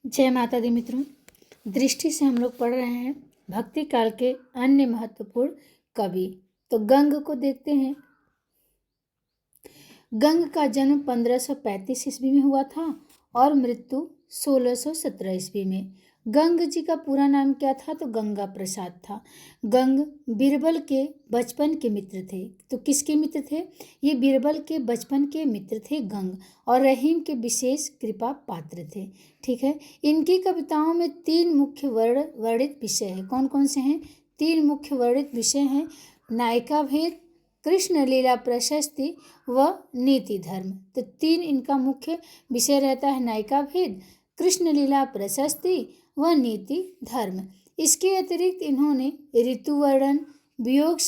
जय माता दी मित्रों। दृष्टि से हम लोग पढ़ रहे हैं भक्ति काल के अन्य महत्वपूर्ण कवि। तो गंग को देखते हैं। गंग का जन्म 1535 ईस्वी में हुआ था और मृत्यु 1617 ईस्वी में। गंग जी का पूरा नाम क्या था? तो गंगा प्रसाद था। गंग बीरबल के बचपन के मित्र थे। तो किसके मित्र थे? ये बीरबल के बचपन के मित्र थे गंग, और रहीम के विशेष कृपा पात्र थे। ठीक है। इनकी कविताओं में 3 मुख्य वर्णित विषय है। कौन कौन से हैं? 3 मुख्य वर्णित विषय हैं: नायिका भेद, कृष्ण लीला प्रशस्ति व नीति धर्म। तो 3 इनका मुख्य विषय रहता है: नायिका भेद, कृष्ण लीला प्रशस्ति व नीति धर्म। इसके अतिरिक्त इन्होंने ऋतु वर्णन, वियोग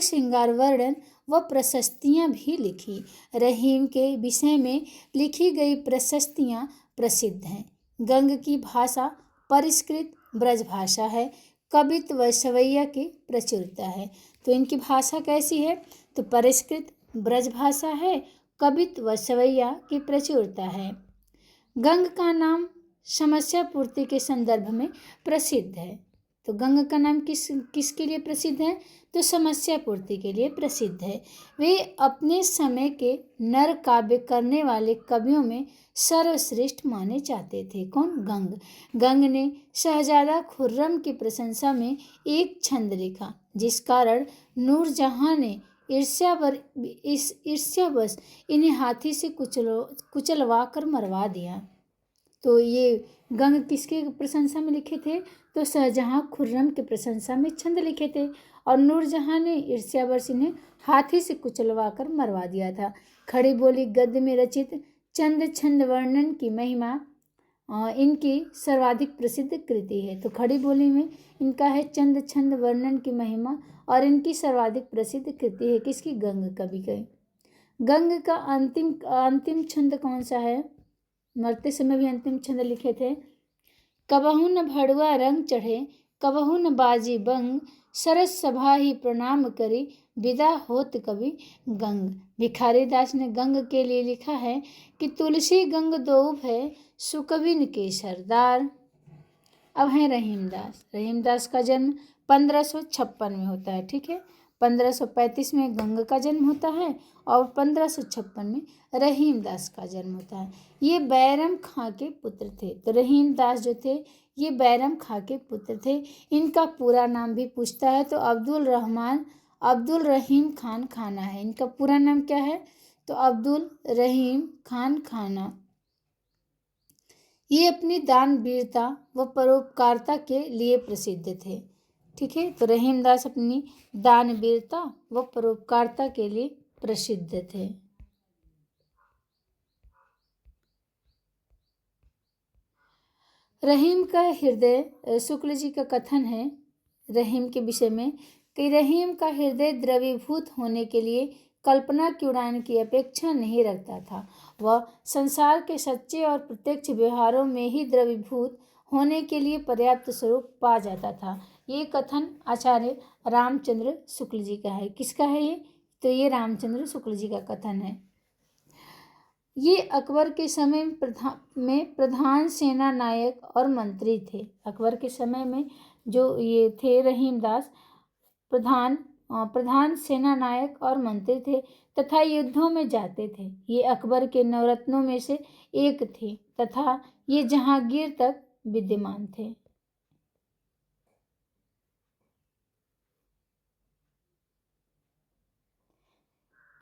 श्रृंगार वर्णन व प्रशस्तियाँ भी लिखी। रहीम के विषय में लिखी गई प्रशस्तियाँ प्रसिद्ध हैं। गंग की भाषा परिष्कृत ब्रज भाषा है। कवित्व व सवैया की प्रचुरता है। तो इनकी भाषा कैसी है? तो परिष्कृत ब्रज भाषा है, कवित्व व सवैया की प्रचुरता है। गंग का नाम समस्या पूर्ति के संदर्भ में प्रसिद्ध है। तो गंग का नाम किसके लिए प्रसिद्ध है? तो समस्या पूर्ति के लिए प्रसिद्ध है। वे अपने समय के नर काव्य करने वाले कवियों में सर्वश्रेष्ठ माने जाते थे। कौन? गंग। गंग ने शहजादा खुर्रम की प्रशंसा में एक छंद लिखा, जिस कारण नूरजहां ने ईर्ष्यावश इन्हें हाथी से कुचलवा कर मरवा दिया। तो ये गंग किसके प्रशंसा में लिखे थे? तो शाहजहां खुर्रम के प्रशंसा में छंद लिखे थे, और नूरजहां ने ईर्ष्यावश इन्हें हाथी से कुचलवा कर मरवा दिया था। खड़ी बोली गद्य में रचित चंद छंद वर्णन की महिमा इनकी सर्वाधिक प्रसिद्ध कृति है। तो खड़ी बोली में इनका है चंद छंद वर्णन की महिमा, और इनकी सर्वाधिक प्रसिद्ध कृति है किसकी? गंग कवि की। गंग का अंतिम छंद कौन सा है? मरते समय भी अंतिम छंद लिखे थे। कबहू न भड़ुआ रंग चढ़े, कबहू न बाजी बंग, सरस सभा ही प्रणाम करी, विदा होत कवि गंग। भिखारी दास ने गंग के लिए लिखा है कि तुलसी गंग दो है, सुकविन के सरदार। अब है रहीमदास। रहीमदास का जन्म 1556 में होता है। ठीक है। 1535 में गंग का जन्म होता है और 1556 में रहीमदास का जन्म होता है। ये बैरम खां के पुत्र थे। तो रहीमदास जो थे ये बैरम खां के पुत्र थे। इनका पूरा नाम भी पूछता है तो अब्दुल रहीम खान खाना है। इनका पूरा नाम क्या है? तो अब्दुल रहीम खान खाना। ये अपनी दान वीरता व परोपकारिता के लिए प्रसिद्ध थे। ठीक है। तो रहीमदास अपनी दान वीरता व परोपकारिता के लिए प्रसिद्ध थे। रहीम का हृदय, शुक्ल जी का कथन है रहीम के विषय में कि रहीम का हृदय द्रवीभूत होने के लिए कल्पना की उड़ान की अपेक्षा नहीं रखता था। वह संसार के सच्चे और प्रत्यक्ष व्यवहारों में ही द्रवीभूत होने के लिए पर्याप्त स्वरूप पा जाता था। ये कथन आचार्य रामचंद्र शुक्ल जी का है। किसका है ये? तो ये रामचंद्र शुक्ल जी का कथन है। ये अकबर के समय में प्रधान सेना नायक और मंत्री थे। अकबर के समय में जो ये थे रहीमदास प्रधान सेना नायक और मंत्री थे तथा युद्धों में जाते थे। ये अकबर के नवरत्नों में से एक थे तथा ये जहांगीर तक विद्यमान थे।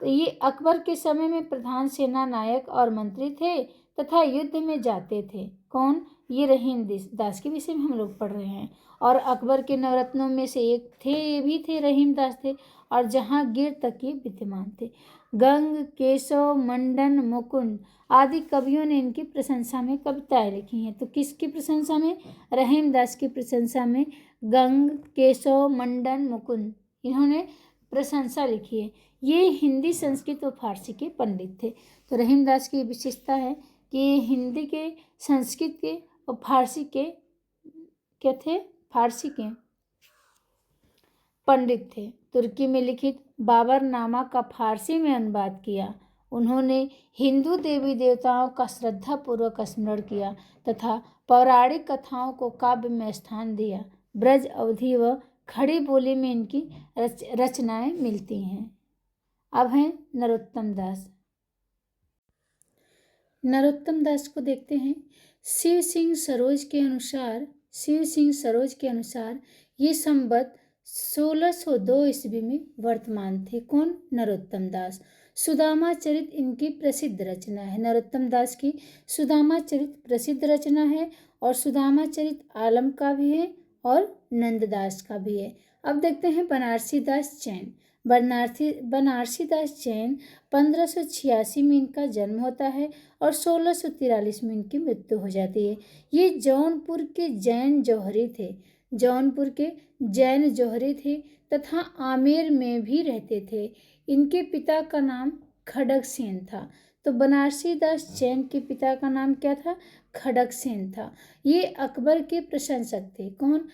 तो ये अकबर के समय में प्रधान सेना नायक और मंत्री थे तथा युद्ध में जाते थे। कौन? ये रहीमदास के विषय में हम लोग पढ़ रहे हैं। और अकबर के नवरत्नों में से एक थे, ये भी थे, रहीमदास थे, और जहांगीर तक ये विद्यमान थे। गंग, केशव, मंडन, मुकुंद आदि कवियों ने इनकी प्रशंसा में कविताएं लिखी हैं। तो किसकी प्रशंसा में? रहीमदास की प्रशंसा में गंग, केशव, मंडन, मुकुंद इन्होंने प्रशंसा लिखी है। ये हिंदी, संस्कृत और फारसी के पंडित थे। तो रहीमदास की विशेषता है कि ये हिंदी के, संस्कृत के और फारसी के क्या थे? फारसी के पंडित थे। तुर्की में लिखित बाबरनामा का फारसी में अनुवाद किया उन्होंने हिंदू देवी देवताओं का श्रद्धापूर्वक स्मरण किया तथा पौराणिक कथाओं को काव्य में स्थान दिया। ब्रज अवधि व खड़ी बोली में इनकी रचनाएं मिलती हैं। अब हैं नरोत्तम दास। नरोत्तम दास को देखते हैं। शिव सिंह सरोज के अनुसार ये संवत 1602 ईस्वी में वर्तमान थे। कौन? नरोत्तम दास। सुदामा चरित इनकी प्रसिद्ध रचना है। नरोत्तम दास की सुदामा चरित प्रसिद्ध रचना है और सुदामा चरित आलम का भी है और नंददास का भी है। अब देखते हैं बनारसी दास जैन। बनारसी दास जैन 1586 में इनका जन्म होता है और 1643 में इनकी मृत्यु हो जाती है। ये जौनपुर के जैन जौहरी थे तथा आमेर में भी रहते थे। इनके पिता का नाम खड़गसेन था। तो बनारसी दास जैन के पिता का नाम क्या था? खड़गसेन था। ये अकबर के प्रशंसक थे। कौन?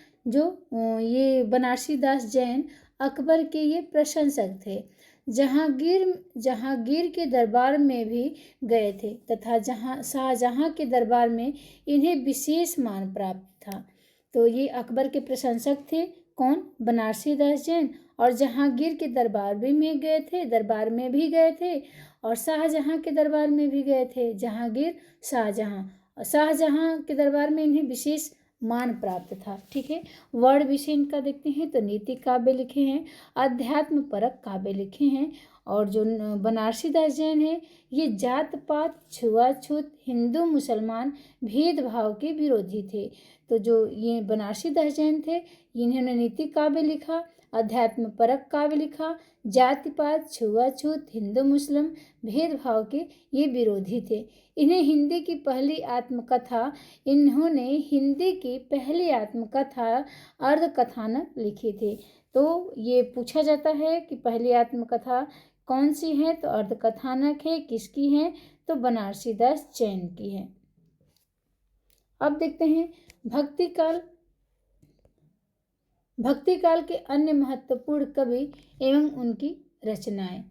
ये बनारसी दास जैन अकबर के ये प्रशंसक थे। जहांगीर के दरबार में भी गए थे तथा शाहजहां के दरबार में इन्हें विशेष मान प्राप्त था। तो ये अकबर के प्रशंसक थे। कौन? बनारसी दास जैन। और जहांगीर के दरबार में भी गए थे और शाहजहां के दरबार में भी गए थे। शाहजहां के दरबार में इन्हें विशेष मान प्राप्त था। ठीक है। वर्ण विषय इनका देखते हैं तो नीति काव्य लिखे हैं, अध्यात्म परक काव्य लिखे हैं। और जो बनारसी दास जैन है ये जात पात, छुआछूत, हिंदू मुसलमान भेदभाव के विरोधी थे। तो जो ये बनारसी दास जैन थे इन्होंने नीति काव्य लिखा, अध्यात्म परक काव्य लिखा, जाति पात, छुआछूत, हिंदू मुस्लिम भेदभाव के ये विरोधी थे। इन्होंने हिंदी की पहली आत्मकथा अर्धकथानक लिखी थी। तो ये पूछा जाता है कि पहली आत्मकथा कौन सी है? तो अर्धकथानक है। किसकी है? तो बनारसी दास जैन की है। अब देखते हैं भक्ति काल के अन्य महत्वपूर्ण कवि एवं उनकी रचनाएं।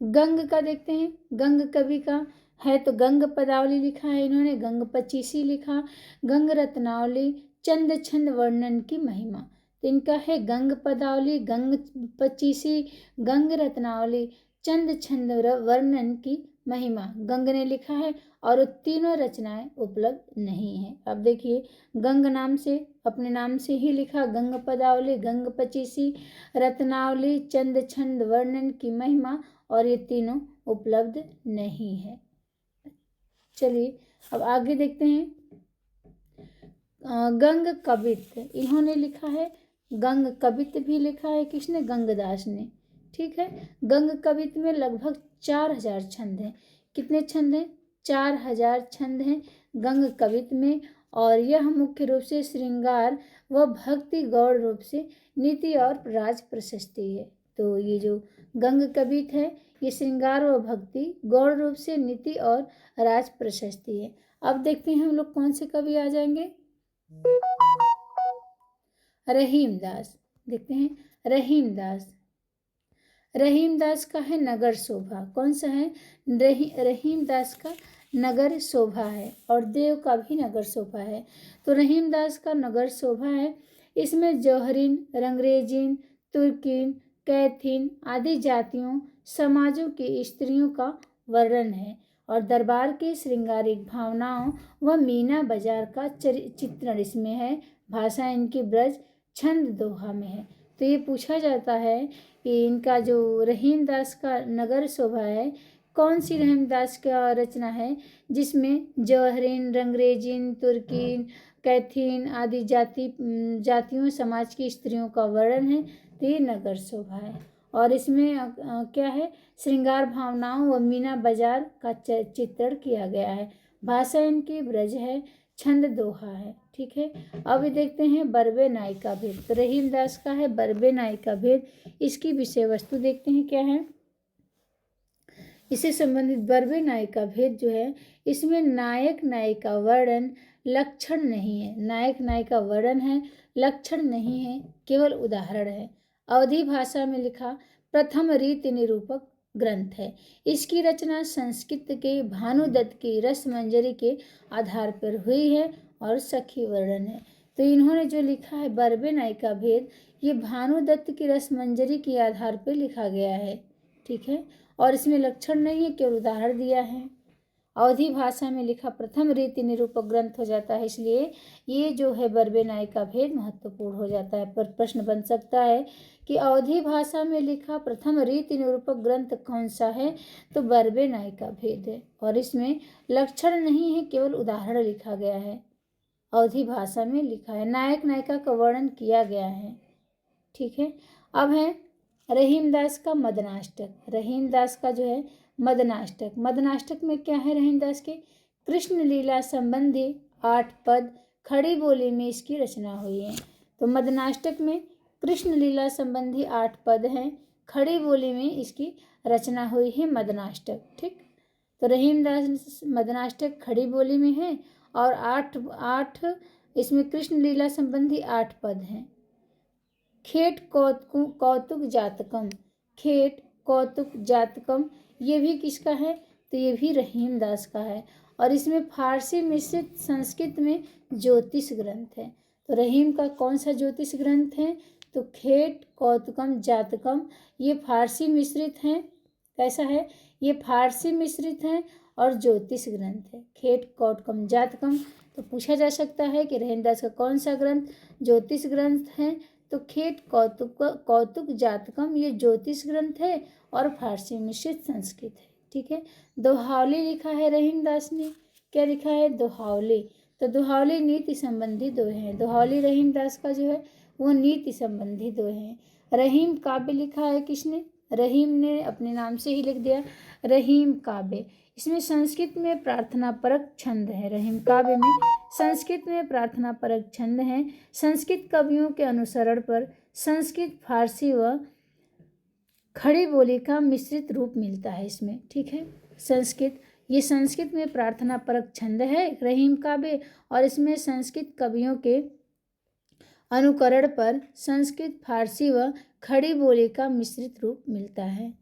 गंग का देखते हैं। गंग कवि का है तो गंग पदावली लिखा है इन्होंने, गंग पचीसी लिखा, गंग रत्नावली, चंद छंद वर्णन की महिमा। तो इनका है गंग पदावली, गंग पचीसी, गंग रत्नावली, चंद छंद वर्णन की महिमा गंग ने लिखा है और तीनों रचनाएं उपलब्ध नहीं है। अब देखिए गंग अपने नाम से ही लिखा, गंग पदावली, गंग पचीसी, रत्नावली, चंद छंद वर्णन की महिमा, और ये तीनों उपलब्ध नहीं है। चलिए अब आगे देखते हैं। गंग कवित्त इन्होंने लिखा है, गंग कवित्त भी लिखा है किसने? गंगदास ने। ठीक है। गंग कवित्त में लगभग 4000 छंद हैं। कितने छंद हैं? 4000 छंद हैं गंग कवित्त में। और यह मुख्य रूप से श्रृंगार व भक्ति गौड़ रूप से नीति और राज प्रशस्ति है। तो ये जो गंग कवित्त है ये श्रृंगार व भक्ति गौड़ रूप से नीति और राज प्रशस्ति है। अब देखते हैं हम लोग कौन से कवि आ जाएंगे। रहीमदास देखते हैं। रहीमदास का है नगर शोभा। कौन सा है? रहीमदास का नगर शोभा है और देव का भी नगर शोभा है। तो रहीमदास का नगर शोभा है, इसमें जौहरीन, रंगरेजीन, तुर्कीन, कैथीन आदि जातियों समाजों की स्त्रियों का वर्णन है और दरबार की श्रृंगारिक भावनाओं व मीना बाजार का चित्रण इसमें है। भाषा इनकी ब्रज, छंद दोहा में है। तो ये पूछा जाता है कि इनका जो रहीमदास का नगर शोभा है कौन सी रहीमदास का रचना है जिसमें जौहरीन, रंगरेजीन, तुर्कीन, कैथीन आदि जातियों समाज की स्त्रियों का वर्णन है। तो ये नगर शोभा है और इसमें क्या है? श्रृंगार भावनाओं व मीना बाजार का चित्रण किया गया है। भाषा इनकी ब्रज है, छंद दोहा है। ठीक है। अब देखते हैं बरबे नाई का भेद। तो रहीमदास का है बरबे नाई का भेद। इसकी विषय वस्तु देखते हैं क्या है। इससे संबंधित बरबे नाई का भेद जो है इसमें नायक नाई का वर्णन लक्षण नहीं है। नायक नाई का वर्णन है, लक्षण नहीं है, केवल उदाहरण है। अवधी भाषा में लिखा, प्रथम रीति निरूपक ग्रंथ है। इसकी रचना संस्कृत के भानुदत्त की रसमंजरी के आधार पर हुई है और सखी वर्णन है। तो इन्होंने जो लिखा है बरबे नायिका भेद, ये भानुदत्त की रसमंजरी के आधार पर लिखा गया है। ठीक है, और इसमें लक्षण नहीं है, केवल उदाहरण दिया है। अवधी भाषा में लिखा प्रथम रीति निरूपक ग्रंथ हो जाता है, इसलिए ये जो है बरबे नायिका भेद महत्वपूर्ण हो जाता है। पर प्रश्न बन सकता है कि अवधी भाषा में लिखा प्रथम रीति निरूपक ग्रंथ कौन सा है, तो बरबे नायिका भेद है, और इसमें लक्षण नहीं है, केवल उदाहरण लिखा गया है। अवधी भाषा में लिखा है, नायक नायिका का वर्णन किया गया है। ठीक है, अब है रहीमदास का मदनाष्टक। रहीमदास का जो है मदनाष्टक, मदनाष्टक में क्या है रहीमदास के, कृष्ण लीला संबंधी 8 पद खड़ी बोली में इसकी रचना हुई है। तो मदनाष्टक में कृष्ण लीला संबंधी 8 पद हैं, खड़ी बोली में इसकी रचना हुई है मदनाष्टक। ठीक, तो रहीमदास मदनाष्टक खड़ी बोली में है और 8 इसमें कृष्ण लीला संबंधी 8 पद हैं। खेट कौतुक जातकम, खेट कौतुक जातकम ये भी किसका है, तो ये भी रहीमदास का है, और इसमें फारसी मिश्रित संस्कृत में ज्योतिष ग्रंथ है। तो रहीम का कौन सा ज्योतिष ग्रंथ है, तो खेट कौतुकम जातकम, ये फारसी मिश्रित हैं। कैसा है, ये फारसी मिश्रित हैं और ज्योतिष ग्रंथ है। खेट कौतुकम जातकम, तो पूछा जा सकता है कि रहीमदास का कौन सा ग्रंथ ज्योतिष ग्रंथ है, तो खेट कौतुक जातकम ये ज्योतिष ग्रंथ है और फारसी मिश्रित संस्कृत है। ठीक है, दोहावली लिखा है रहीमदास ने, क्या लिखा है, दोहावली। तो दोहावली नीति संबंधी दोहे हैं। दोहावली रहीमदास का जो है वो नीति संबंधी दोहे हैं। रहीम काव्य लिखा है किसने, रहीम ने अपने नाम से ही लिख दिया, रहीम काव्य। इसमें संस्कृत में प्रार्थना परक छंद है। रहीम काव्य में संस्कृत में प्रार्थना परक छंद हैं। संस्कृत कवियों के अनुसरण पर संस्कृत, फारसी व खड़ी बोली का मिश्रित रूप मिलता है इसमें। ठीक है, संस्कृत, ये संस्कृत में प्रार्थना परक छंद है रहीम काव्य, और इसमें संस्कृत कवियों के अनुकरण पर संस्कृत, फारसी व खड़ी बोली का मिश्रित रूप मिलता है।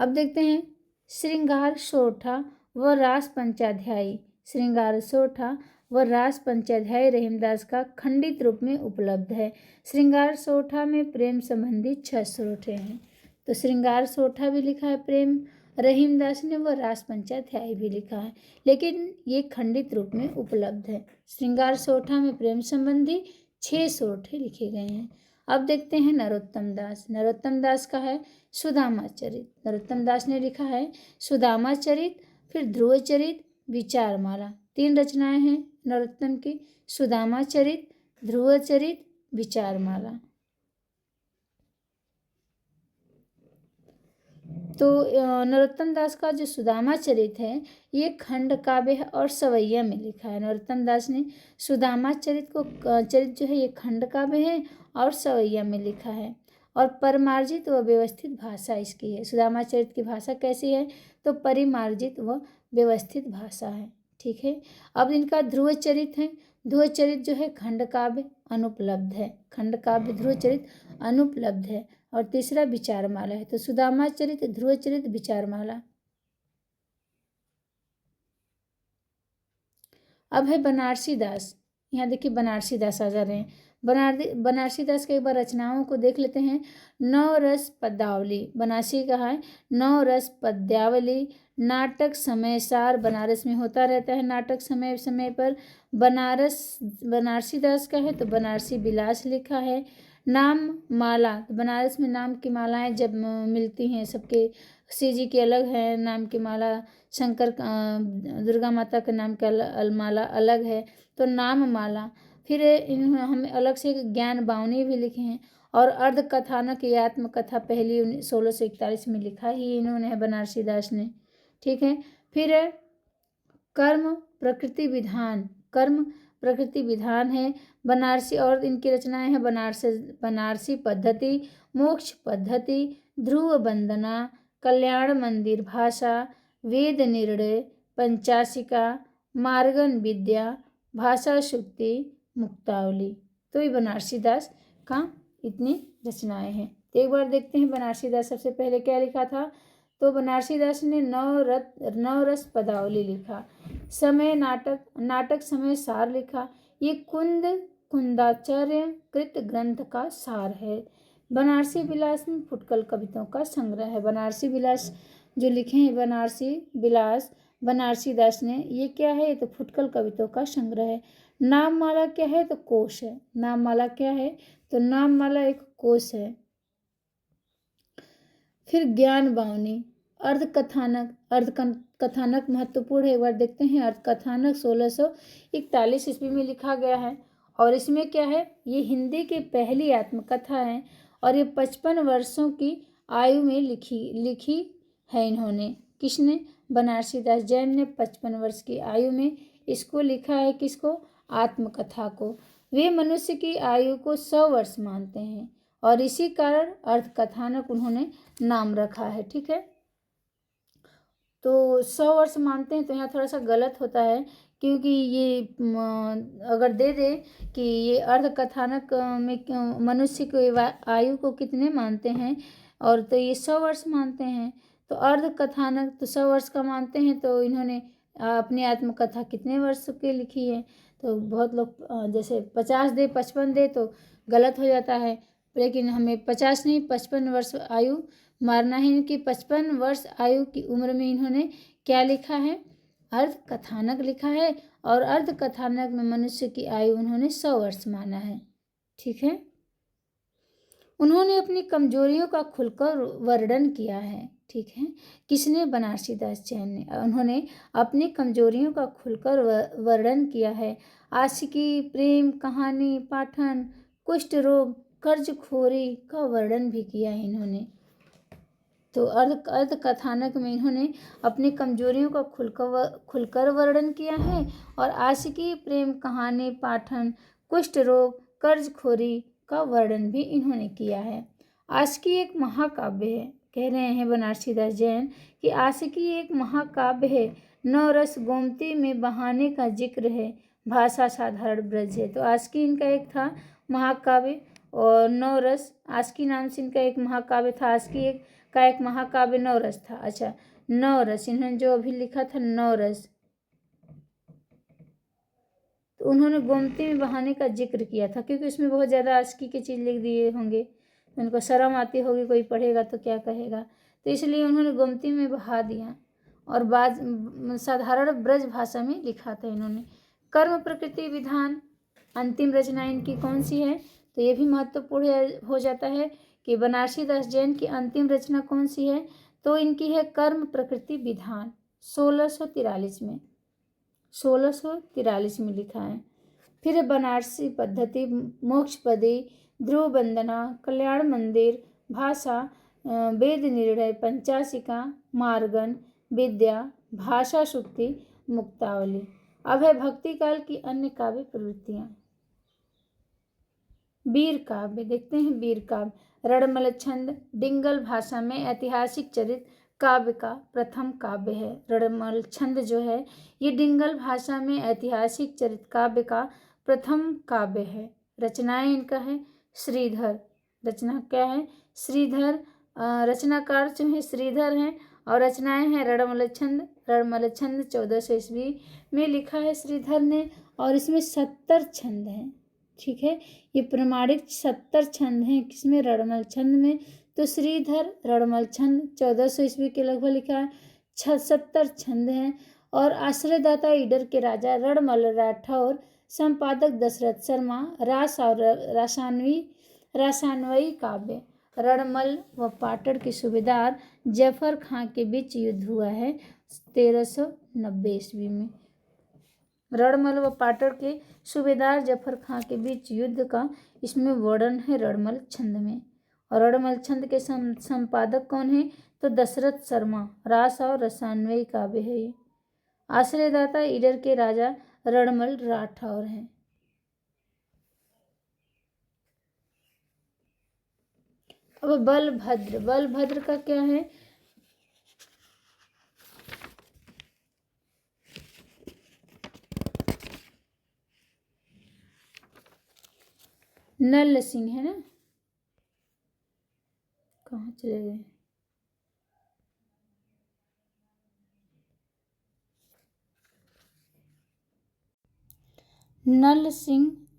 अब देखते हैं श्रृंगार सोठा व रास पंचाध्यायी। श्रृंगार सोठा व रास पंचाध्यायी रहीमदास का खंडित रूप में उपलब्ध है। श्रृंगार सोठा में प्रेम संबंधी 6 सोठे हैं। तो श्रृंगार सोठा भी लिखा है प्रेम रहीमदास ने, व रास पंचाध्यायी भी लिखा है, लेकिन ये खंडित रूप में उपलब्ध है। श्रृंगार सोठा में प्रेम संबंधी 6 सोठे लिखे गए हैं। अब देखते हैं नरोत्तम दास। नरोत्तम दास का है सुदामा चरित। नरोत्तम दास ने लिखा है सुदामा चरित, फिर ध्रुव चरित, विचारमाला। 3 रचनाएं हैं नरोत्तम की, सुदामा चरित, ध्रुव चरित, विचारमाला। तो नरोत्तम दास का जो सुदामा चरित है ये खंड काव्य है और सवैया में लिखा है। नरोत्तम दास ने सुदामा चरित जो है ये खंड काव्य है और सवैया में लिखा है, और परिमार्जित व व्यवस्थित भाषा इसकी है। सुदामा चरित की भाषा कैसी है, तो परिमार्जित व व्यवस्थित भाषा है। ठीक है, अब इनका ध्रुव चरित है। ध्रुव चरित जो है खंड काव्य अनुपलब्ध है, खंड काव्य ध्रुव चरित अनुपलब्ध है। और तीसरा विचारमाला है। तो सुदामा चरित, ध्रुव चरित, विचारमाला। अब है बनारसी दास। यहाँ देखिए बनारसी दास आ जा रहे हैं। बनारसी दास के एक बार रचनाओं को देख लेते हैं। नवरस पद्यावली, बनारसी का है नवरस पद्यावली। नाटक समय सार, बनारस में होता रहता है नाटक समय समय पर। बनारसी दास का है तो बनारसी विलास लिखा है। नाम माला, तो बनारस में नाम की मालाएं जब मिलती हैं सबके, शिव जी की अलग है नाम की माला, शंकर दुर्गा माता के नाम का माला अलग है, तो नाम माला। फिर हमें अलग से ज्ञान बावनी भी लिखे हैं, और अर्ध कथानक या आत्मकथा पहली 1641 में लिखा ही इन्होंने है बनारसी दास ने। ठीक है, फिर है कर्म प्रकृति विधान। कर्म प्रकृति विधान है बनारसी, और इनकी रचनाएं हैं बनारसी पद्धति, मोक्ष पद्धति, ध्रुव वंदना, कल्याण मंदिर भाषा, वेद निर्णय, पंचाशिका, मार्गन विद्या, भाषा शुक्ति, मुक्तावली। तो ये बनारसी दास का इतनी रचनाएं हैं। तो एक बार देखते हैं बनारसी दास सबसे पहले क्या लिखा था। तो बनारसी दास ने नवरस पदावली लिखा, समय नाटक समय सार लिखा। ये कुंदाचार्य कृत ग्रंथ का सार है। बनारसी विलास में फुटकल कविताओं का संग्रह है। बनारसी विलास जो लिखे हैं बनारसी विलास बनारसी दास ने, ये क्या है, तो फुटकल कविताओं का संग्रह है। नाममाला क्या है, तो कोश है। नाममाला क्या है, तो नाममाला एक कोश है। फिर ज्ञान बावनी, अर्धकथानक महत्वपूर्ण है। एक बार देखते हैं। अर्धकथानक 1641 ईस्वी में लिखा गया है और इसमें क्या है, ये हिंदी की पहली आत्मकथा है और ये 55 वर्षों की आयु में लिखी है इन्होंने। किसने, बनारसी दास जैन ने 55 वर्ष की आयु में इसको लिखा है। किसको, आत्मकथा को। वे मनुष्य की आयु को 100 वर्ष मानते हैं और इसी कारण अर्धकथानक उन्होंने नाम रखा है। ठीक है, तो 100 वर्ष मानते हैं तो यहाँ थोड़ा सा गलत होता है, क्योंकि ये अगर दे दे कि ये अर्धकथानक में मनुष्य को आयु को कितने मानते हैं, और तो ये 100 वर्ष मानते हैं, तो अर्धकथानक तो 100 वर्ष का मानते हैं, तो इन्होंने अपनी आत्मकथा कितने वर्ष की लिखी है। तो बहुत लोग जैसे 50 दे 55 दे तो गलत हो जाता है, लेकिन हमें 50 नहीं 55 वर्ष आयु मारना है। इनकी 55 वर्ष आयु की उम्र में इन्होंने क्या लिखा है, अर्धकथानक लिखा है और अर्धकथानक में मनुष्य की आयु उन्होंने 100 वर्ष माना है। ठीक है, उन्होंने अपनी कमजोरियों का खुलकर वर्णन किया है। ठीक है, किसने, बनारसी दास जैन ने। उन्होंने अपनी कमजोरियों का खुलकर वर्णन किया है। आशिकी, प्रेम कहानी, पाठन, कुष्ठ रोग, कर्जखोरी का वर्णन भी किया है इन्होंने। तो अर्धकथानक में इन्होंने अपनी कमजोरियों का खुलकर वर्णन किया है और आशिकी, प्रेम कहानी, पाठन, कुष्ठ रोग, कर्जखोरी का वर्णन भी इन्होंने किया है। आशिकी एक महाकाव्य है, कह रहे हैं बनारसी दास जैन कि आशिकी एक महाकाव्य है। 9 रस गोमती में बहाने का जिक्र है, भाषा साधारण ब्रज है। तो आशिकी इनका एक था महाकाव्य और 9 रस, आशिकी नाम से इनका एक महाकाव्य था। आशिकी का एक महाकाव्य 9 रस था। अच्छा, 9 रस इन्होंने जो अभी लिखा था 9 रस, तो उन्होंने गोमती में बहाने का जिक्र किया था, क्योंकि उसमें बहुत ज़्यादा आशिकी की चीज़ लिख दिए होंगे, तो उनको शर्म आती होगी, कोई पढ़ेगा तो क्या कहेगा, तो इसलिए उन्होंने गोमती में बहा दिया और बाद साधारण ब्रज भाषा में लिखा था इन्होंने। कर्म प्रकृति विधान अंतिम रचना इनकी कौन सी है, तो ये भी महत्वपूर्ण हो जाता है कि बनारसी दास जैन की अंतिम रचना कौन सी है, तो इनकी है कर्म प्रकृति विधान, 1643 में लिखा है। फिर बनारसी पद्धति, मोक्षपदी, ध्रुव वंदना, कल्याण मंदिर, भाषा, वेद निर्णय, पंचाशिका, मार्गन, विद्या, भाषा शुक्ति, मुक्तावली। अब है भक्ति काल की अन्य काव्य प्रवृत्तियाँ। वीर काव्य देखते हैं। वीर काव्य रणमल छंद डिंगल भाषा में ऐतिहासिक चरित्र काव्य का प्रथम काव्य है। रणमल छंद जो है ये डिंगल भाषा में ऐतिहासिक चरित्र काव्य का प्रथम काव्य है। रचनाएं इनका है श्रीधर, रचना क्या है, श्रीधर, रचनाकार जो है श्रीधर हैं और रचनाएं हैं रणमल छंद। रणमल छंद 1400 ईस्वी में लिखा है श्रीधर ने और इसमें 70 छंद हैं। ठीक है, ये प्रमाणिक 70 छंद हैं किसमें, रणमल छंद में। तो श्रीधर रणमल छंद 1400 ईस्वी के लगभग लिखा है, 70 छंद हैं। और आश्रयदाता ईडर के राजा रणमल राठौर, संपादक दशरथ शर्मा, रास और रासानवयी काव्य। रणमल व पाटन के सूबेदार जफर खां के बीच युद्ध हुआ है 1390 ईस्वी में। रणमल व पाटन के सूबेदार जफर खां के बीच युद्ध का इसमें वर्णन है रणमल छंद में। और रणमल छंद के संपादक कौन है, तो दशरथ शर्मा। रास और रसान्वयी काव्य है ये। आश्रयदाता ईडर के राजा रणमल राठौर हैं। अब बलभद्र, बलभद्र का क्या है, नल सिंह है ना, कहाँ चले गए?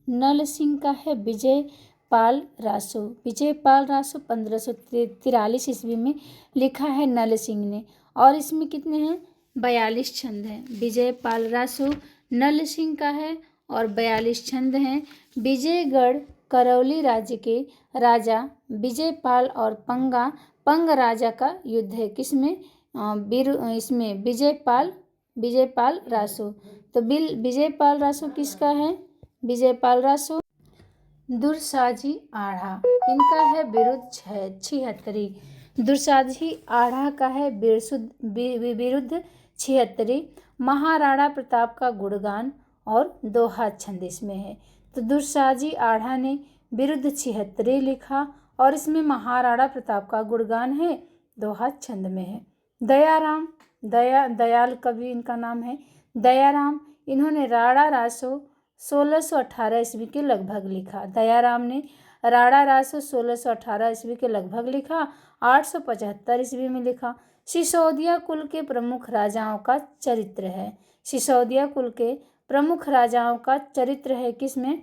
नल सिंह का है विजय पाल रासो। विजय पाल रासो 1543 ईस्वी में लिखा है नल सिंह ने, और इसमें कितने हैं? 42 छंद हैं। विजय पाल रासो नल सिंह का है और 42 छंद हैं। विजयगढ़ करौली राज्य के राजा विजय पाल और पंग राजा का युद्ध है। किसमें? इसमें विजय पाल रासो। तो विजय पाल रासो किसका है? विजय पाल रासो दुर्साजी आढ़ा, इनका है विरुद्ध छिहत्तरी। दुर्साजी आढ़ा का है विरुद्ध छिहत्तरी। महाराणा प्रताप का गुणगान और दोहा छंद इसमें है। तो दुर्साजी आढ़ा ने विरुद्ध छिहत्तरी लिखा और इसमें महाराणा प्रताप का गुणगान है, दोहा छंद में है। दयाराम दयाल कवि इनका नाम है दयाराम। इन्होंने राणा रासो 1618 ईस्वी के लगभग लिखा। दयाराम ने राणा रासो 1618 ईस्वी के लगभग लिखा, 875 ईस्वी में लिखा। सिसोदिया कुल के प्रमुख राजाओं का चरित्र है। सिसोदिया कुल के प्रमुख राजाओं का चरित्र है किसमें?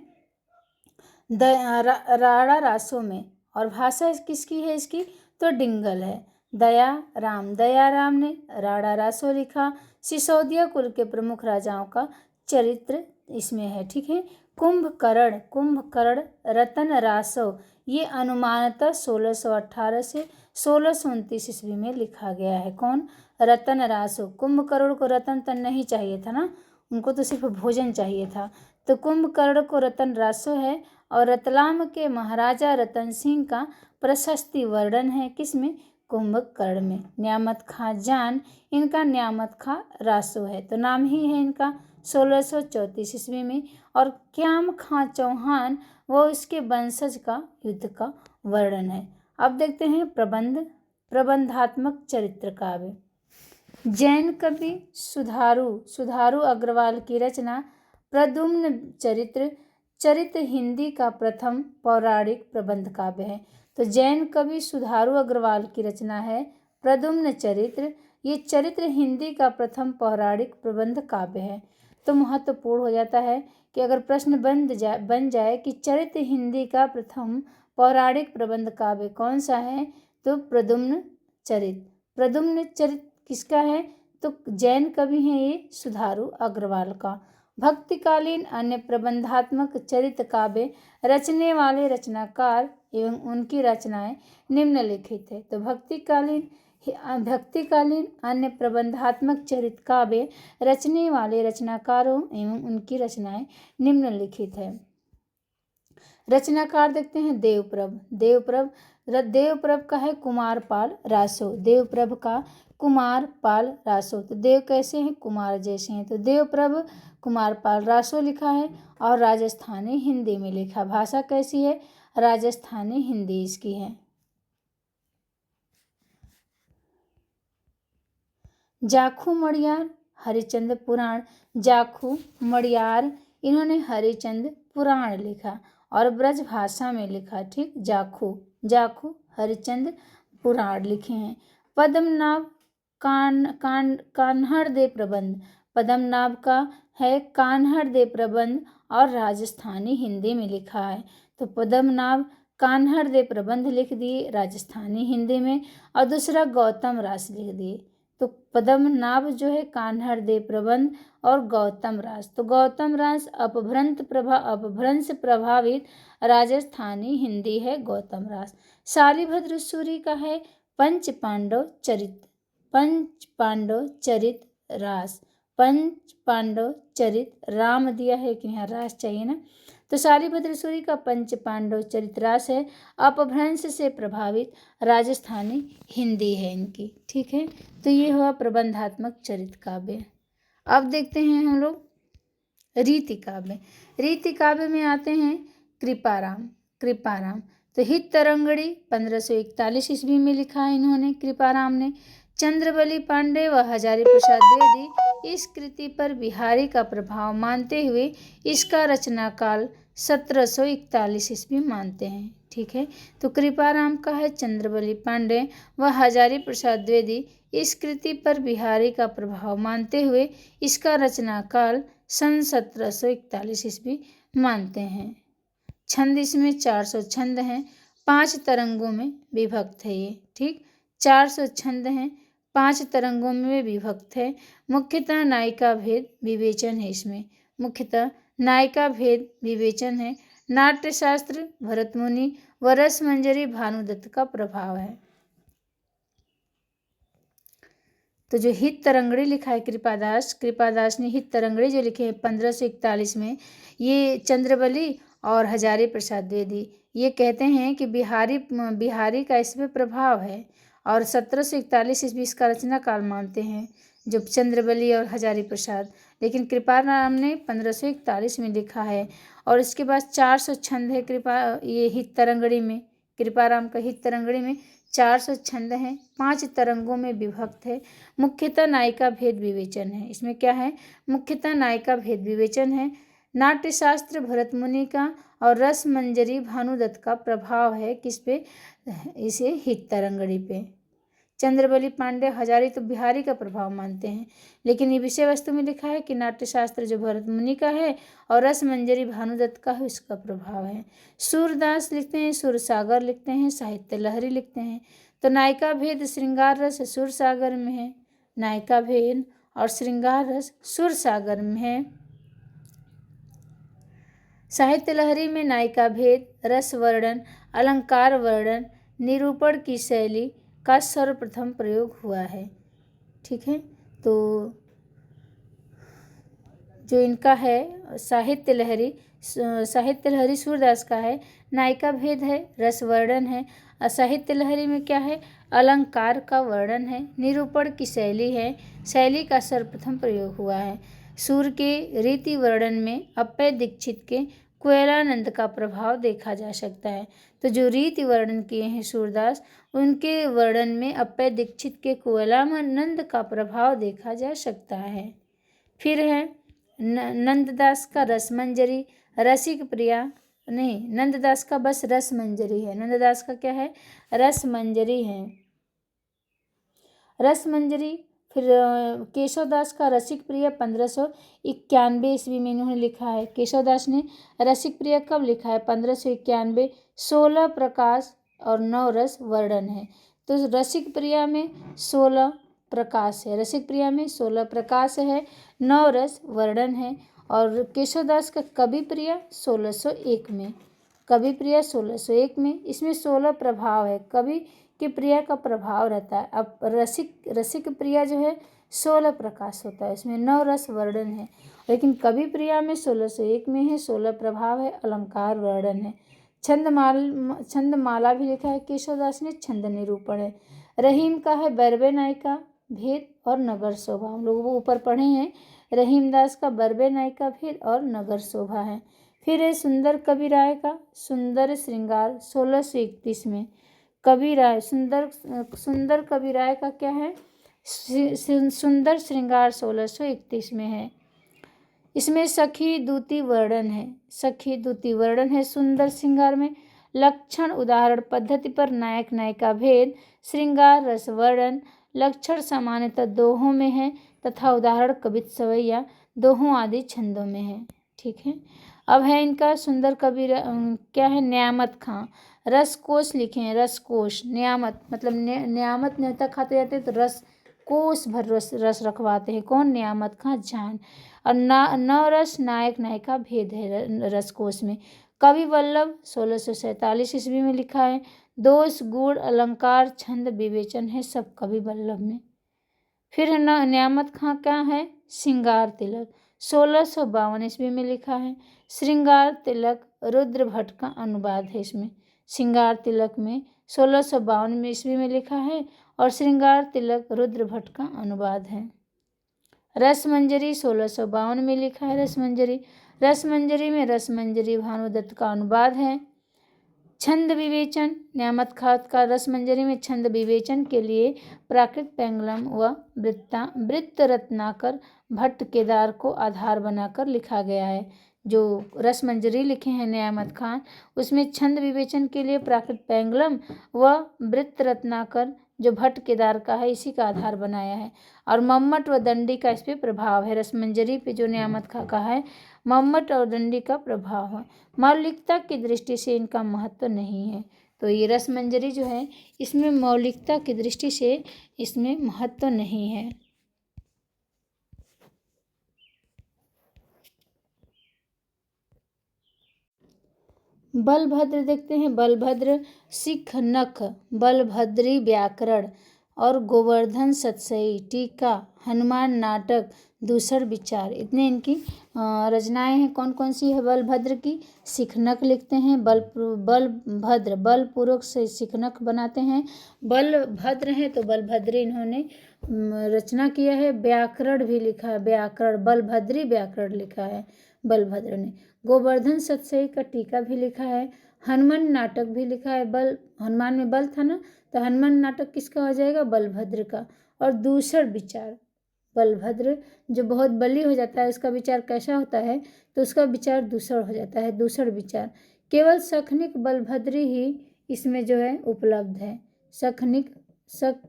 राणा रासो में। और भाषा किसकी है इसकी? तो डिंगल है। दयाराम ने राणा रासो लिखा। सिसोदिया कुल के प्रमुख राजाओं का चरित्र इसमें है, ठीक है। कुंभकर्ण रतन रासो, ये अनुमानतः 1618 से 1629 ईस्वी में लिखा गया है। कौन? रतन रासो। कुंभकर्ण को रतन तन नहीं चाहिए था ना, उनको तो सिर्फ भोजन चाहिए था। तो कुंभकर्ण को रतन रासो है। और रतलाम के महाराजा रतन सिंह का प्रशस्ति वर्णन है किसमें? कुंभकर्ण में। न्यामत खां जान, इनका न्यामत खां रासो है, तो नाम ही है इनका 1634 ईस्वी में। और क्याम खां चौहान, वो इसके वंशज का युद्ध का वर्णन है। अब देखते हैं प्रबंधात्मक चरित्र काव्य। जैन कवि सुधारू अग्रवाल की रचना प्रद्युम्न चरित्र हिंदी का प्रथम पौराणिक प्रबंध काव्य है। तो जैन कवि सुधारू अग्रवाल की रचना है प्रद्युम्न चरित्र। ये चरित्र हिंदी का प्रथम पौराणिक प्रबंध काव्य है। तो महत्वपूर्ण हो जाता है कि अगर प्रश्न बन जाए कि चरित्र हिंदी का प्रथम पौराणिक प्रबंध काव्य कौन सा है, तो प्रद्युम्न चरित्र किसका है? तो जैन कवि हैं ये सुधारू अग्रवाल का। भक्तिकालीन अन्य प्रबंधात्मक चरित्र काव्य रचने वाले रचनाकार एवं उनकी रचनाएं निम्नलिखित है। तो भक्तिकालीन अन्य प्रबंधात्मक चरित्र काव्य रचने वाले रचनाकारों एवं उनकी रचनाएं निम्नलिखित है। रचनाकार देखते हैं देवप्रभ का है कुमारपाल रासो। देवप्रभ का कुमारपाल रासो। तो देव कैसे हैं? कुमार जैसे हैं, तो देवप्रभ कुमारपाल रासो लिखा है और राजस्थानी हिंदी में लिखा। भाषा कैसी है? राजस्थानी हिंदी इसकी है। जाखू मड़ियार हरिचंद्र पुराण। जाखू मड़ियार इन्होंने हरिचंद्र पुराण लिखा और ब्रज भाषा में लिखा, ठीक। जाखू हरिचंद्र पुराण लिखे हैं। पद्मनाभ कान्हड़ दे प्रबंध। पद्मनाभ का है कान्हड़ दे प्रबंध और राजस्थानी हिंदी में लिखा है। तो पद्मनाभ कान्हड़ दे प्रबंध लिख दिए राजस्थानी हिंदी में, और दूसरा गौतम रास लिख दिए। तो पद्मनाभ जो है कान्हड़ दे प्रबंध और गौतम रास। तो गौतम रास अपभ्रंश प्रभावित राजस्थानी हिंदी है गौतम रास। शालिभद्र सूरी का है पंच पांडव चरित राम दिया है कि यहाँ रास चाहिए ना, तो शालिभद्र सूरी का पंच पांडव चरित रास है। अपभ्रंश से प्रभावित राजस्थानी हिंदी है इनकी, ठीक है। तो ये हुआ प्रबंधात्मक चरित्र काव्य। अब देखते हैं हम लोग रीति काव्य। रीति काव्य में आते हैं कृपाराम। तो हित तरंगड़ी 1541 ईस्वी में लिखा है इन्होंने कृपाराम ने। चंद्रबली पांडे व हजारी प्रसाद द्विवेदी इस कृति पर बिहारी का प्रभाव मानते हुए इसका रचना काल 1741 ईस्वी मानते हैं, ठीक। ठीक है। तो कृपाराम का है चंद्रबली पांडे व हजारी प्रसाद द्विवेदी इस कृति पर बिहारी का प्रभाव मानते हुए इसका रचना काल सन 1741 ईस्वी मानते हैं। छंद इसमें 400 छंद हैं, 5 तरंगों में विभक्त है ये, ठीक। 400 छंद हैं, 5 तरंगों में विभक्त है। मुख्यतः नायिका भेद विवेचन है इसमें, मुख्यतः नायिका भेद विवेचन है। नाट्यशास्त्र भरतमुनि व रसमंजरी भानुदत्त का प्रभाव है। तो जो हित तरंगड़ी लिखा है कृपादास ने हित तरंगड़ी जो लिखे हैं 1541 में, ये चंद्रबली और हजारी प्रसाद द्विवेदी ये कहते हैं कि बिहारी का इसमें प्रभाव है और 1741 ईस्वी इसका रचना काल मानते हैं जो चंद्रबली और हजारी प्रसाद। लेकिन कृपाराम ने 1541 में लिखा है और इसके बाद 400 छंद है ये हित तरंगड़ी में, कृपाराम का हित तरंगड़ी में 400 छंद हैं, 5 तरंगों में विभक्त है। मुख्यतः नायिका भेद विवेचन है, इसमें क्या है, मुख्यतः नायिका भेद विवेचन है। नाट्यशास्त्र भरतमुनि का और रसमंजरी भानुदत्त का प्रभाव है किस पे, इसे हित तरंगड़ी पे। चंद्रबली पांडे हजारी तो बिहारी का प्रभाव मानते हैं, लेकिन ये विषय वस्तु में लिखा है कि नाट्यशास्त्र जो भरतमुनि का है और रसमंजरी भानुदत्त का है उसका प्रभाव है। सूरदास लिखते हैं, सुरसागर लिखते हैं, साहित्य लहरी लिखते हैं। तो नायिका भेद श्रृंगार रस सुरसागर में है, नायिका भेद और श्रृंगार रस सुरसागर में है। साहित्य लहरी में नायिका भेद, रस वर्णन, अलंकार वर्णन, निरूपण की शैली का सर्वप्रथम प्रयोग हुआ है, ठीक है। तो जो इनका है साहित्य लहरी सूरदास का है, नायिका भेद है, रस वर्णन है। साहित्य लहरी में क्या है, अलंकार का वर्णन है, निरूपण की शैली है, शैली का सर्वप्रथम प्रयोग हुआ है। सूर के रीति वर्णन में अप्पय दीक्षित के कोयलानंद का प्रभाव देखा जा सकता है। तो जो रीति वर्णन किए हैं सूरदास, उनके वर्णन में अप्पय दीक्षित के कोयलानंद का प्रभाव देखा जा सकता है। फिर है नंददास का रसमंजरी, रसिक प्रिया नहीं, नंददास का बस रसमंजरी है, नंददास का क्या है, रसमंजरी है, रसमंजरी। फिर केशवदास का रसिक प्रिय 1591 ईस्वी में इन्होंने लिखा है। केशवदास ने रसिक प्रिय कब लिखा है, 1591। 16 प्रकाश और 9 रस वर्णन है। तो रसिक प्रिया में 16 प्रकाश है, रसिक प्रिया में 16 प्रकाश है, 9 रस वर्णन है। और केशवदास का कवि प्रिया 1601 में, कवि प्रिया 1601 में, इसमें 16 प्रभाव है, कवि के प्रिया का प्रभाव रहता है। अब रसिक प्रिया जो है 16 प्रकाश होता है, इसमें 9 रस वर्णन है। लेकिन कवि प्रिया में 1601 में है, 16 प्रभाव है, अलंकार वर्णन है। छंदमाला भी लिखा है केशवदास ने, छंद निरूपण है। रहीम का है बरबे नायिका भेद और नगर शोभा, हम लोग वो ऊपर पढ़े हैं। रहीमदास का बरबे नायिका भेद और नगर शोभा है। फिर है सुंदर कवि राय का सुंदर श्रृंगार 1631 में, कवि राय सुंदर कवि राय का क्या है, सुंदर श्रृंगार 1631 में है। इसमें सखी दूती वर्णन है, सखी दूती वर्णन है सुंदर श्रृंगार में। लक्षण उदाहरण पद्धति पर नायक नायिका भेद, श्रृंगार रस वर्णन, लक्षण सामान्यतः दोहों में है तथा उदाहरण कवित सवैया दोहों आदि छंदों में है, ठीक है। अब है इनका सुंदर कवि क्या है, न्यामत खां, रसकोश लिखे हैं, रसकोश, न्यामत मतलब न्यामत न्योता खाते जाते हैं तो रस कोस भर रस रखवाते हैं, कौन, न्यामत खां जान। और 9 रस नायक नायिका भेद है रसकोश में। कवि वल्लभ 1647 ईस्वी में लिखा है। दोष गुण अलंकार छंद विवेचन है सब कवि वल्लभ में। फिर है न्यामत खां क्या है, श्रृंगार तिलक 1652 ईस्वी में लिखा है। श्रृंगार तिलक रुद्र भट्ट का अनुवाद है इसमें, श्रृंगार तिलक में 1652 ईस्वी में लिखा है और श्रृंगार तिलक रुद्र भट्ट का अनुवाद है। रसमंजरी 1652 में लिखा है, रसमंजरी में रसमंजरी भानुदत्त का अनुवाद है। छंद विवेचन, न्यामत खां का रसमंजरी में छंद विवेचन के लिए प्राकृत पेंगलम व वृत्त रत्नाकर भट्ट केदार को आधार बनाकर लिखा गया है। जो रसमंजरी लिखे हैं न्यामत खां, उसमें छंद विवेचन के लिए प्राकृत पेंगलम व वृत्त रत्नाकर जो भट्ट केदार का है इसी का आधार बनाया है। और मम्मट व दंडी का इस पे प्रभाव है। रसमंजरी पे जो न्यामत खां का है मम्मट और दंडी का प्रभाव है। मौलिकता की दृष्टि से इनका महत्व नहीं है। तो ये रसमंजरी जो है इसमें मौलिकता की दृष्टि से इसमें महत्व नहीं है। बलभद्र देखते हैं। बलभद्र सिख नख, बलभद्री व्याकरण और गोवर्धन सतसई, टीका, हनुमान नाटक, दूसर विचार, इतने इनकी रचनाएं हैं। कौन कौन सी है बलभद्र की? सिखनक लिखते हैं। बलभद्र बलपूर्वक से सिखनक बनाते हैं। बलभद्र हैं तो बलभद्री इन्होंने रचना किया है। व्याकरण भी लिखा है, व्याकरण बलभद्री व्याकरण लिखा है बलभद्र ने। गोवर्धन सतसई का टीका भी लिखा है। हनुमान नाटक भी लिखा है। हनुमान में बल था ना, तो हनुमान नाटक किसका हो जाएगा? बलभद्र का। और दूसर विचार, बलभद्र जो बहुत बली हो जाता है उसका विचार कैसा होता है? तो उसका विचार दूसर हो जाता है, दूसर विचार। केवल सखनिक बलभद्री ही इसमें जो है उपलब्ध है।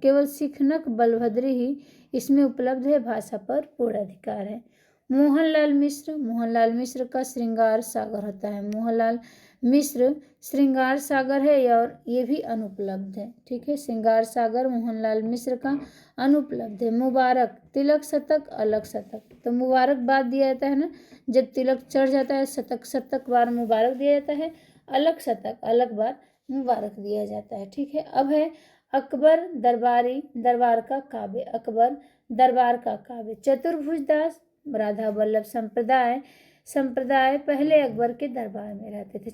केवल सिखनक बलभद्री ही इसमें उपलब्ध है। भाषा पर पूर्ण अधिकार है। मोहनलाल मिश्र का श्रृंगार सागर होता है। मोहनलाल मिश्र श्रृंगार सागर है और ये भी अनुपलब्ध है। ठीक है, श्रृंगार सागर मोहनलाल मिश्र का अनुपलब्ध है। मुबारक तिलक शतक, अलग शतक, तो मुबारक बाद दिया जाता है ना, जब तिलक चढ़ जाता है शतक बार मुबारक दिया जाता है। अलग शतक अलग बार मुबारक दिया जाता है। ठीक है, अब है अकबर दरबार का काव्य। अकबर दरबार का काव्य। चतुर्भुज दास राधा वल्लभ संप्रदाय पहले अकबर के दरबार में रहते थे।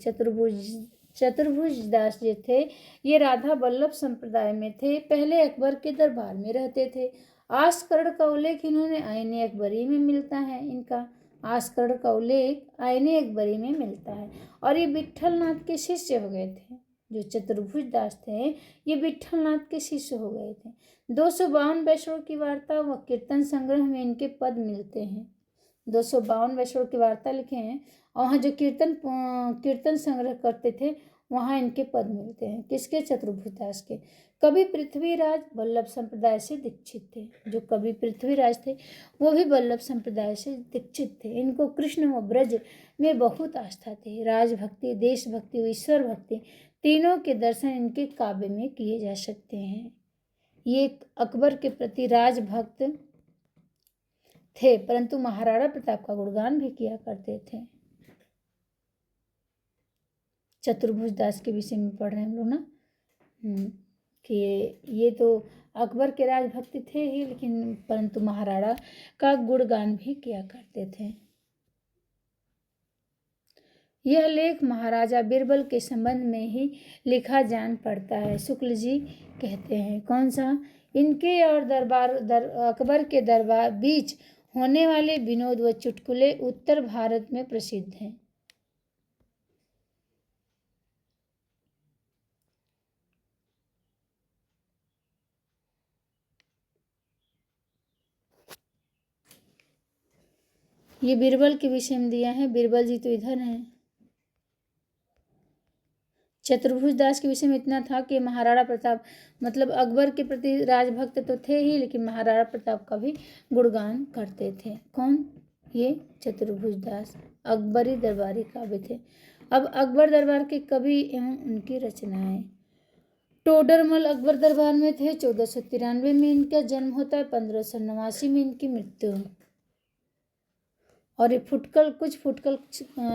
चतुर्भुज दास जो थे ये राधा वल्लभ संप्रदाय में थे, पहले अकबर के दरबार में रहते थे। आस्करण का उल्लेख इन्होंने आईने अकबरी में मिलता है। इनका आस्करण का उल्लेख आईने अकबरी में मिलता है। और ये विट्ठलनाथ के शिष्य हो गए थे। जो चतुर्भुज दास थे ये विट्ठलनाथ के शिष्य हो गए थे। 252 वैष्णव की वार्ता व कीर्तन संग्रह में इनके पद मिलते हैं। 252 वैष्णव की वार्ता लिखे हैं और वहाँ जो कीर्तन संग्रह करते थे वहाँ इनके पद मिलते हैं। किसके? चतुर्भुज दास के। कवि पृथ्वीराज वल्लभ संप्रदाय से दीक्षित थे। जो कवि पृथ्वीराज थे वो भी वल्लभ संप्रदाय से दीक्षित थे। इनको कृष्ण व ब्रज में बहुत आस्था थी। राजभक्ति, देशभक्ति व ईश्वर भक्ति तीनों के दर्शन इनके काव्य में किए जा सकते हैं। ये अकबर के प्रति राजभक्त थे परंतु महाराणा प्रताप का गुणगान भी किया करते थे। चतुर्भुज दास के विषय में पढ़ रहे हैं हम लोग ना, कि ये तो अकबर के राजभक्त थे ही लेकिन परंतु महाराणा का गुणगान भी किया करते थे। यह लेख महाराजा बीरबल के संबंध में ही लिखा जान पड़ता है। शुक्ल जी कहते हैं। कौन सा? इनके और अकबर के दरबार बीच होने वाले विनोद व चुटकुले उत्तर भारत में प्रसिद्ध हैं। ये बीरबल के विषय में दिया है। बीरबल जी तो इधर हैं। चतुर्भुज दास के विषय में इतना था कि महाराणा प्रताप मतलब अकबर के प्रति राजभक्त तो थे ही लेकिन महाराणा प्रताप का भी गुणगान करते थे। कौन? ये चतुर्भुज दास अकबरी दरबारी काव्य थे। अब अकबर दरबार के कवि एवं उनकी रचनाएं। टोडरमल अकबर दरबार में थे। 1493 में इनका जन्म होता है। 1589 में इनकी मृत्यु। और ये कुछ फुटकल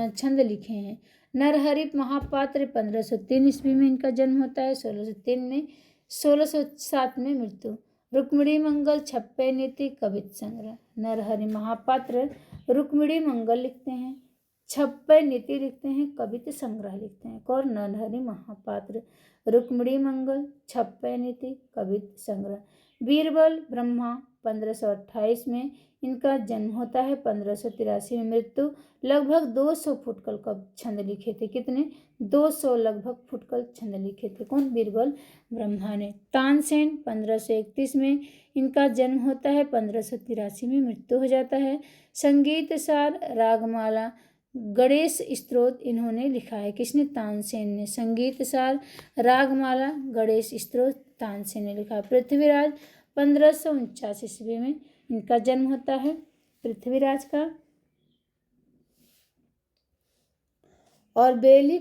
छंद लिखे हैं। नरहरि महापात्र 1503 ईस्वी में इनका जन्म होता है। 1607 में मृत्यु। रुक्मिणी मंगल छप्पे नीति कवित संग्रह। नरहरि महापात्र रुक्मिणी मंगल लिखते हैं, छप्पे नीति लिखते हैं, कवित संग्रह लिखते हैं। और नरहरि महापात्र रुक्मिणी मंगल छप्पे नीति कवित संग्रह। बीरबल ब्रह्मा 1528 में इनका जन्म होता है। 1583 में मृत्यु। लगभग 200 फुटकल छंद लिखे थे। कितने? 200 लगभग फुटकल छंद लिखे थे। कौन? बीरबल ब्रह्मा ने। तानसेन 1531 में इनका जन्म होता है। 1583 में मृत्यु हो जाता है। संगीत सार, रागमाला, गणेश स्तोत्र इन्होंने लिखा है। किसने? तानसेन ने। संगीत सार, रागमाला, गणेश स्तोत्र तानसेन ने लिखा। पृथ्वीराज 1549 ईस्वी में इनका जन्म होता है। पृथ्वीराज का। और बेली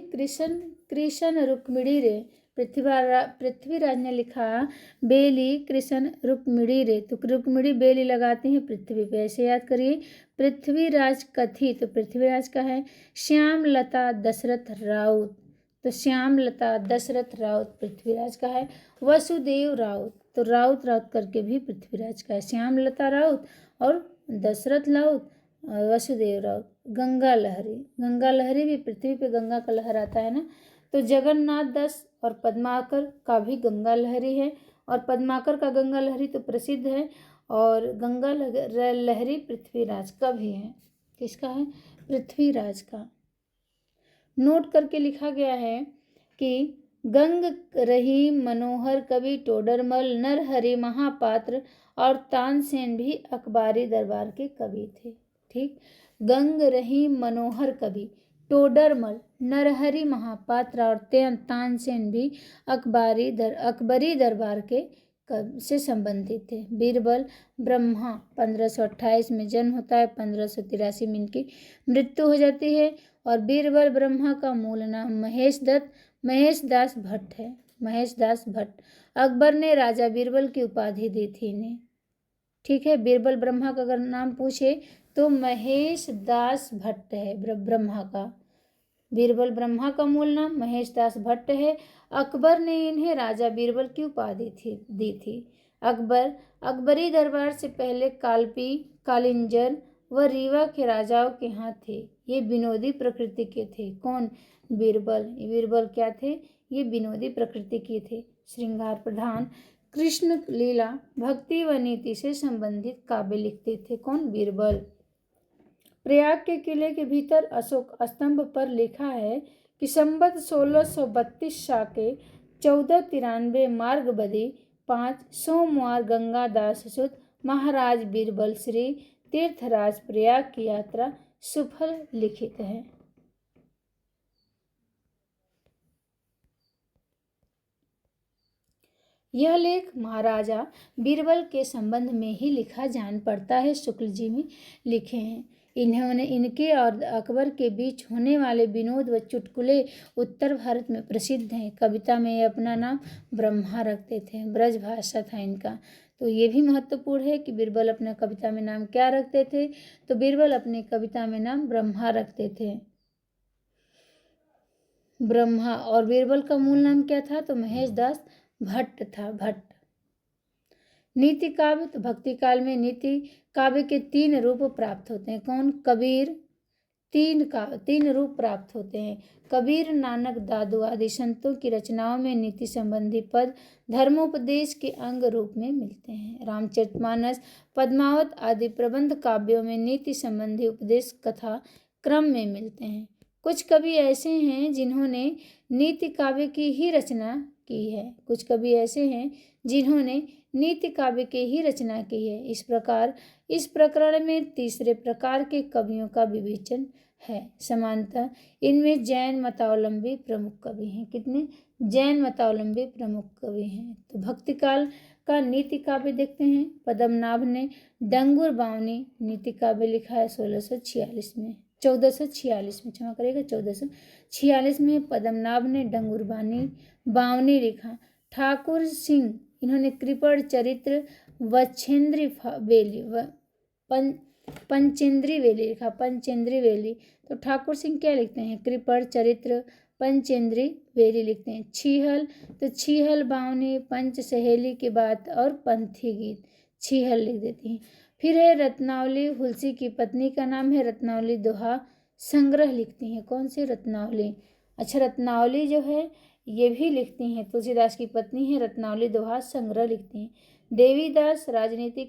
कृष्ण रुक्मिणी रे, पृथ्वीराज ने लिखा बेली कृष्ण रुक्मिणी रे। तो रुक्मिणी बेली लगाते हैं पृथ्वी पे, ऐसे याद करिए। पृथ्वीराज कथी, तो पृथ्वीराज का है श्यामलता दशरथ राउत। तो श्यामलता दशरथ राउत पृथ्वीराज का है। वसुदेव राउत, तो राउत करके भी पृथ्वीराज का है। श्यामलता राउत और दशरथ राउत, वसुदेव राउत। गंगा लहरी भी पृथ्वी पे गंगा का लहर आता है ना। तो जगन्नाथ दास और पद्माकर का भी गंगा लहरी है, और पद्माकर का गंगा लहरी तो प्रसिद्ध है। और गंगा लहरी पृथ्वीराज का भी है। किसका है? पृथ्वीराज का। नोट करके लिखा गया है कि गंग रही मनोहर कवि टोडरमल, नरहरि महापात्र और तानसेन भी अखबारी दरबार के कवि थे। ठीक। गंग रही मनोहर कवि टोडरमल, नरहरि महापात्र और तानसेन भी अकबरी दरबार के से संबंधित थे। बीरबल ब्रह्मा 1528 में जन्म होता है। 1583 में इनकी मृत्यु हो जाती है। और बीरबल ब्रह्मा का मूल नाम महेश दास भट्ट है। महेश दास भट्ट। अकबर ने राजा बीरबल की उपाधि दी थी इन्हें। ठीक है। बीरबल ब्रह्मा का अगर नाम पूछे तो महेश दास भट्ट है ब्रह्मा का। बीरबल ब्रह्मा का मूल नाम महेश दास भट्ट है। अकबर ने इन्हें राजा बीरबल की उपाधि दी थी। अकबरी दरबार से पहले कालपी, कालिंजर व रीवा के राजाओं के यहाँ थे। ये विनोदी प्रकृति के थे। कौन? बीरबल क्या थे? ये विनोदी प्रकृति के थे। श्रृंगार प्रधान, कृष्ण लीला, भक्ति व नीति से संबंधित काव्य लिखते थे। कौन? बीरबल। प्रयाग के किले के भीतर अशोक स्तंभ पर लिखा है कि संवत 1632 शाके 1493 मार्ग बदी 5 सोमवार गंगा दास सुत महाराज बीरबल श्री तीर्थराज प्रयाग की यात्रा सुफल लिखित है। यह लेख महाराजा बीरबल के संबंध में ही लिखा जान पड़ता है। शुक्ल जी में लिखे हैं। इन्होंने इनके और अकबर के बीच होने वाले विनोद व चुटकुले उत्तर भारत में प्रसिद्ध हैं। कविता में ये अपना नाम ब्रह्मा रखते थे। ब्रज भाषा था इनका। तो ये भी महत्वपूर्ण है कि बीरबल अपना कविता में नाम क्या रखते थे? तो बीरबल अपनी कविता में नाम ब्रह्मा रखते थे। ब्रह्मा। और बीरबल का मूल नाम क्या था? तो महेश दास भट्ट था। भट्ट। नीति काव्य, तो भक्ति काल में नीति काव्य के 3 रूप प्राप्त होते हैं। कौन? कबीर। 3 रूप प्राप्त होते हैं। कबीर, नानक, दादू आदि संतों की रचनाओं में नीति संबंधी पद धर्मोपदेश के अंग रूप में मिलते हैं। रामचरितमानस, पद्मावत आदि प्रबंध काव्यों में नीति संबंधी उपदेश कथा क्रम में मिलते हैं। कुछ कवि ऐसे हैं जिन्होंने नीति काव्य की ही रचना की है। कुछ कवि ऐसे हैं जिन्होंने नीति काव्य की ही रचना की है। इस प्रकार इस प्रकरण में तीसरे प्रकार के कवियों का विवेचन है। समानतः इनमें जैन मतावलंबी प्रमुख कवि हैं। कितने? जैन मतावलंबी प्रमुख कवि हैं। तो भक्ति काल का नीति काव्य देखते हैं। पद्मनाभ ने डंगुर बावनी नीति काव्य लिखा है 1446 में 1446 में, क्षमा करेगा, 1446 में पद्मनाभ ने डंगुर बावनी लिखा। ठाकुर सिंह इन्होंने कृपण चरित्र वच्छेंद्री वेली पंचेंद्री वेली लिखा। पंचेंद्री वेली। तो ठाकुर सिंह क्या लिखते हैं? कृपण चरित्र, पंचेंद्री वेली लिखते हैं। छीहल, तो छीहल बावनी, पंच सहेली की बात और पंथी गीत, छीहल लिख देती हैं। फिर है रत्नावली, हुलसी की पत्नी का नाम है। रत्नावली दोहा संग्रह लिखती हैं। कौन से? रत्नावली। अच्छा, रत्नावली जो है ये भी लिखती हैं। तुलसीदास की पत्नी है, रत्नावली दोहा संग्रह लिखती हैं। देवीदास राजनीति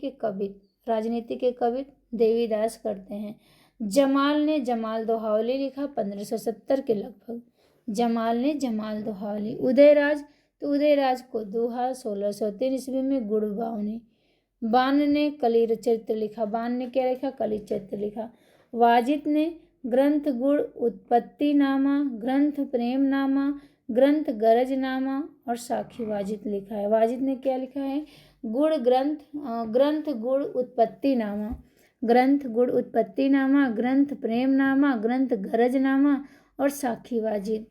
के कवि देवीदास करते हैं। जमाल ने जमाल दोहावली लिखा 1570 के लगभग। जमाल ने जमाल दोहावली। उदयराज को दोहा 1603 ईस्वी में गुड़ बावनी। बान ने कलिर चरित्र लिखा। बान ने क्या लिखा? कलिर चरित्र लिखा। वाजिद ने ग्रंथ गुड़ उत्पत्ति नामा, ग्रंथ प्रेम नामा, ग्रंथ गरज नामा और साखी वाजिद लिखा है। वाजिद ने क्या लिखा है? ग्रंथ गुड़ उत्पत्ति नामा, ग्रंथ गुड़ उत्पत्ति नामा, ग्रंथ प्रेम नामा, ग्रंथ गरज नामा और साखी वाजिद।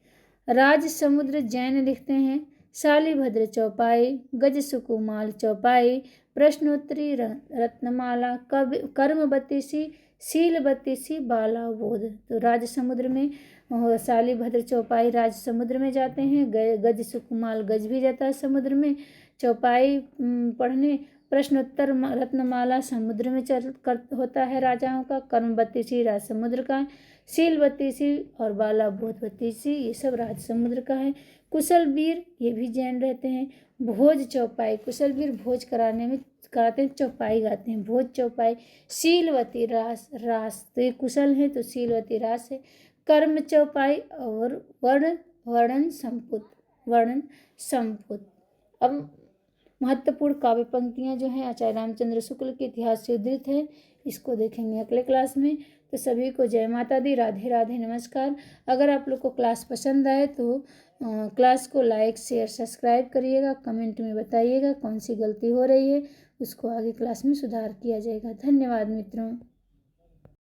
राज समुद्र जैन लिखते हैं। शालिभद्र चौपाई, गज सुकुमाल चौपाई, प्रश्नोत्तरी रत्नमाला, कर्मवती सी, शीलवती सी, बाला बोध। तो राज समुद्र में शालिभद्र चौपाई राज समुद्र में जाते हैं। गज सुकुमाल गज भी जाता है समुद्र में चौपाई पढ़ने। प्रश्नोत्तर रत्नमाला समुद्र में होता है राजाओं का। कर्मवती सी राज समुद्र का है। शीलवती सी और बाला बोधवती सी ये सब राज समुद्र का है। कुशल वीर ये भी जैन रहते हैं। भोज चौपाई, कुशल वीर भोज कराते हैं, चौपाई गाते हैं। भोज चौपाई। शीलवती रास तो ये कुशल है तो शीलवती रास है। कर्म चौपाई और वर्णन संपुट। अब महत्वपूर्ण काव्य पंक्तियाँ जो हैं आचार्य रामचंद्र शुक्ल के इतिहास से उद्धृत है, इसको देखेंगे अगले क्लास में। तो सभी को जय माता दी, राधे राधे, नमस्कार। अगर आप लोग को क्लास पसंद आए तो क्लास को लाइक शेयर सब्सक्राइब करिएगा। कमेंट में बताइएगा कौन सी गलती हो रही है, उसको आगे क्लास में सुधार किया जाएगा। धन्यवाद मित्रों।